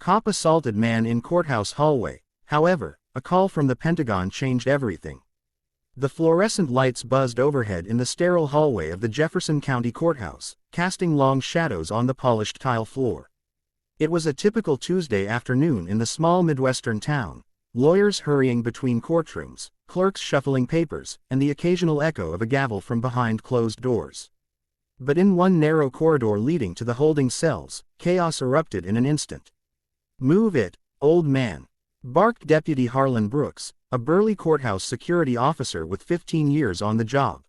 Cop assaulted man in courthouse hallway. However, a call from the Pentagon changed everything. The fluorescent lights buzzed overhead in the sterile hallway of the Jefferson County Courthouse, casting long shadows on the polished tile floor. It was a typical Tuesday afternoon in the small Midwestern town, lawyers hurrying between courtrooms, clerks shuffling papers, and the occasional echo of a gavel from behind closed doors. But in one narrow corridor leading to the holding cells, chaos erupted in an instant. "Move it, old man," barked Deputy Harlan Brooks, a burly courthouse security officer with 15 years on the job.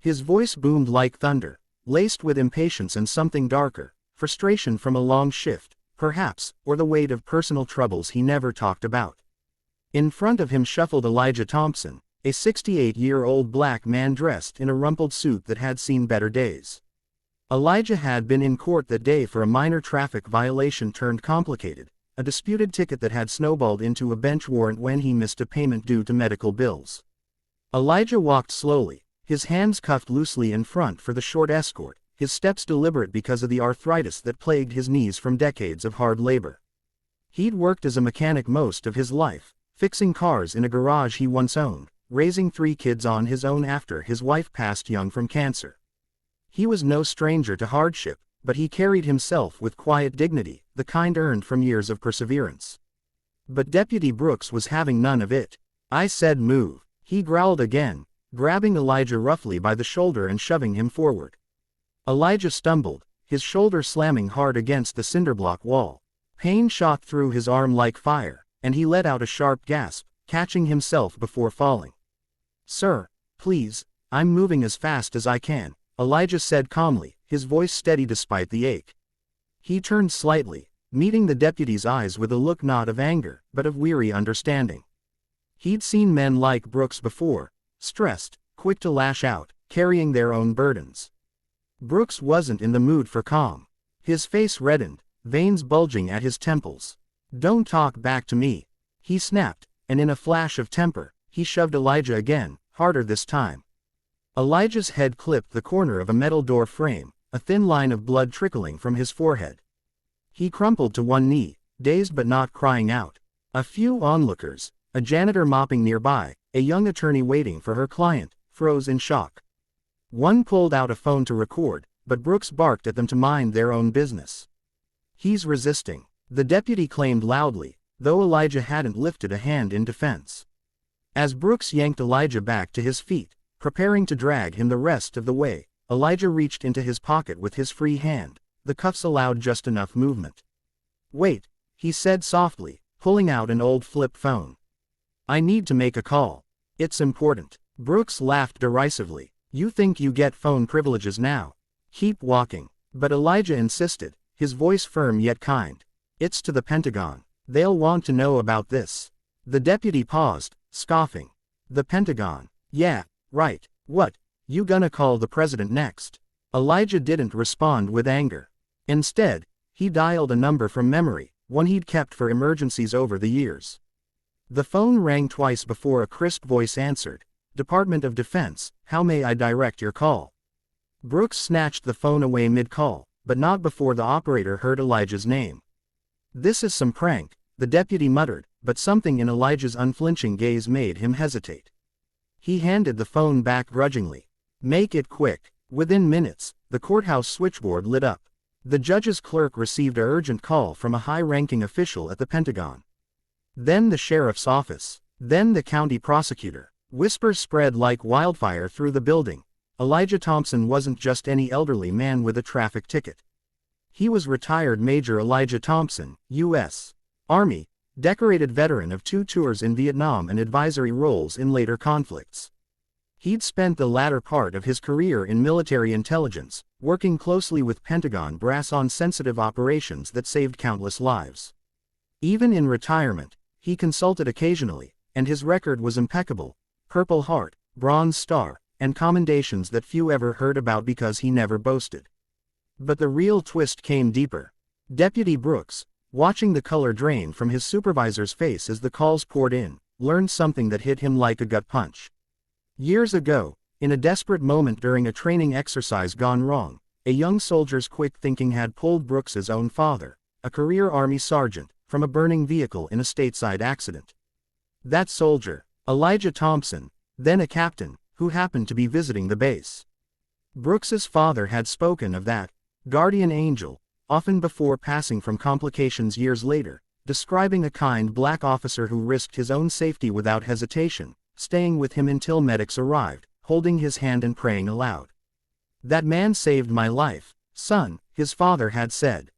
His voice boomed like thunder, laced with impatience and something darker, frustration from a long shift, perhaps, or the weight of personal troubles he never talked about. In front of him shuffled Elijah Thompson, a 68-year-old black man dressed in a rumpled suit that had seen better days. Elijah had been in court that day for a minor traffic violation turned complicated, a disputed ticket that had snowballed into a bench warrant when he missed a payment due to medical bills. Elijah walked slowly, his hands cuffed loosely in front for the short escort, his steps deliberate because of the arthritis that plagued his knees from decades of hard labor. He'd worked as a mechanic most of his life, fixing cars in a garage he once owned, raising 3 kids on his own after his wife passed young from cancer. He was no stranger to hardship, but he carried himself with quiet dignity, the kind earned from years of perseverance. But Deputy Brooks was having none of it. "I said move," he growled again, grabbing Elijah roughly by the shoulder and shoving him forward. Elijah stumbled, his shoulder slamming hard against the cinderblock wall. Pain shot through his arm like fire, and he let out a sharp gasp, catching himself before falling. "Sir, please, I'm moving as fast as I can," Elijah said calmly, his voice steady despite the ache. He turned slightly, meeting the deputy's eyes with a look not of anger, but of weary understanding. He'd seen men like Brooks before, stressed, quick to lash out, carrying their own burdens. Brooks wasn't in the mood for calm. His face reddened, veins bulging at his temples. "Don't talk back to me," he snapped, and in a flash of temper, he shoved Elijah again, harder this time. Elijah's head clipped the corner of a metal door frame, a thin line of blood trickling from his forehead. He crumpled to one knee, dazed but not crying out. A few onlookers, a janitor mopping nearby, a young attorney waiting for her client, froze in shock. One pulled out a phone to record, but Brooks barked at them to mind their own business. "He's resisting," the deputy claimed loudly, though Elijah hadn't lifted a hand in defense. As Brooks yanked Elijah back to his feet, preparing to drag him the rest of the way, Elijah reached into his pocket with his free hand. The cuffs allowed just enough movement. "Wait," he said softly, pulling out an old flip phone. "I need to make a call. It's important." Brooks laughed derisively. "You think you get phone privileges now? Keep walking." But Elijah insisted, his voice firm yet kind. "It's to the Pentagon. They'll want to know about this." The deputy paused, scoffing. "The Pentagon? Yeah, right. What, you gonna call the president next?" Elijah didn't respond with anger. Instead, he dialed a number from memory, one he'd kept for emergencies over the years. The phone rang twice before a crisp voice answered. "Department of Defense, how may I direct your call?" Brooks snatched the phone away mid-call, but not before the operator heard Elijah's name. "This is some prank," the deputy muttered, but something in Elijah's unflinching gaze made him hesitate. He handed the phone back grudgingly. "Make it quick." Within minutes, the courthouse switchboard lit up. The judge's clerk received an urgent call from a high-ranking official at the Pentagon. Then the sheriff's office. Then the county prosecutor. Whispers spread like wildfire through the building. Elijah Thompson wasn't just any elderly man with a traffic ticket. He was retired Major Elijah Thompson, U.S. Army, decorated veteran of 2 tours in Vietnam and advisory roles in later conflicts. He'd spent the latter part of his career in military intelligence, working closely with Pentagon brass on sensitive operations that saved countless lives. Even in retirement, he consulted occasionally, and his record was impeccable: Purple Heart, Bronze Star, and commendations that few ever heard about because he never boasted. But the real twist came deeper. Deputy Brooks, watching the color drain from his supervisor's face as the calls poured in, learned something that hit him like a gut punch. Years ago, in a desperate moment during a training exercise gone wrong, a young soldier's quick thinking had pulled Brooks's own father, a career Army sergeant, from a burning vehicle in a stateside accident. That soldier, Elijah Thompson, then a captain, who happened to be visiting the base. Brooks's father had spoken of that guardian angel, often before passing from complications years later, describing a kind black officer who risked his own safety without hesitation, staying with him until medics arrived, holding his hand and praying aloud. "That man saved my life, son," his father had said.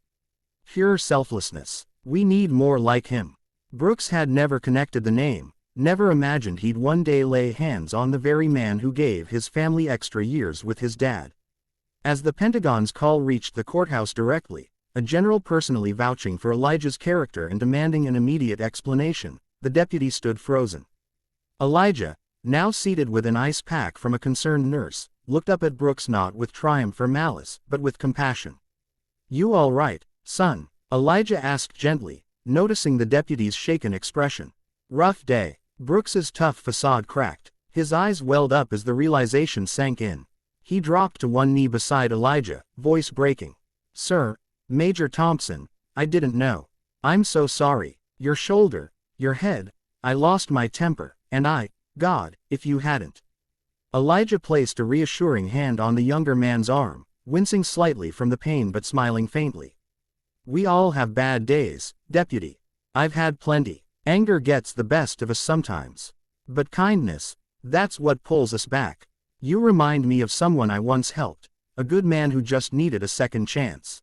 Pure selflessness. We need more like him. Brooks had never connected the name, never imagined he'd one day lay hands on the very man who gave his family extra years with his dad. As the Pentagon's call reached the courthouse directly, a general personally vouching for Elijah's character and demanding an immediate explanation, the deputy stood frozen. Elijah, now seated with an ice pack from a concerned nurse, looked up at Brooks not with triumph or malice, but with compassion. "You all right, son?" Elijah asked gently, noticing the deputy's shaken expression. "Rough day." Brooks's tough facade cracked. His eyes welled up as the realization sank in. He dropped to one knee beside Elijah, voice breaking. "Sir, Major Thompson, I didn't know. I'm so sorry. Your shoulder, your head, I lost my temper, and God, if you hadn't." Elijah placed a reassuring hand on the younger man's arm, wincing slightly from the pain but smiling faintly. "We all have bad days, deputy. I've had plenty. Anger gets the best of us sometimes. But kindness, that's what pulls us back. You remind me of someone I once helped, a good man who just needed a second chance."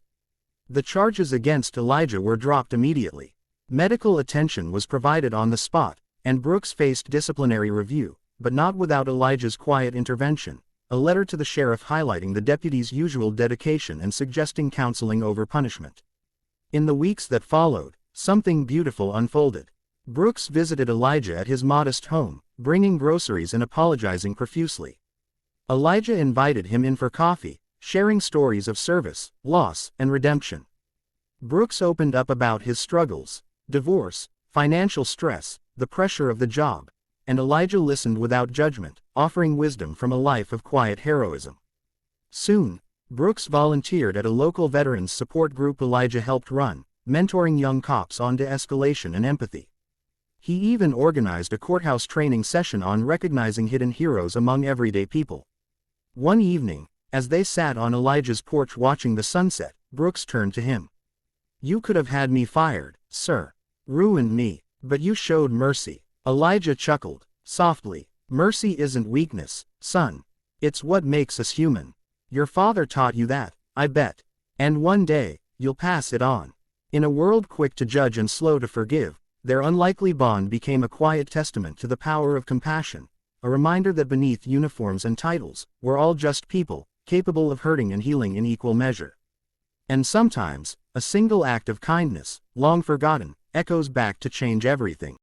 The charges against Elijah were dropped immediately. Medical attention was provided on the spot, and Brooks faced disciplinary review, but not without Elijah's quiet intervention, a letter to the sheriff highlighting the deputy's usual dedication and suggesting counseling over punishment. In the weeks that followed, something beautiful unfolded. Brooks visited Elijah at his modest home, bringing groceries and apologizing profusely. Elijah invited him in for coffee, sharing stories of service, loss, and redemption. Brooks opened up about his struggles, divorce, financial stress, the pressure of the job, and Elijah listened without judgment, offering wisdom from a life of quiet heroism. Soon, Brooks volunteered at a local veterans support group Elijah helped run, mentoring young cops on de-escalation and empathy. He even organized a courthouse training session on recognizing hidden heroes among everyday people. One evening, as they sat on Elijah's porch watching the sunset, Brooks turned to him. "You could have had me fired, sir. Ruined me, but you showed mercy." Elijah chuckled, softly. "Mercy isn't weakness, son. It's what makes us human. Your father taught you that, I bet. And one day, you'll pass it on." In a world quick to judge and slow to forgive, their unlikely bond became a quiet testament to the power of compassion, a reminder that beneath uniforms and titles, we're all just people, capable of hurting and healing in equal measure. And sometimes, a single act of kindness, long forgotten, echoes back to change everything.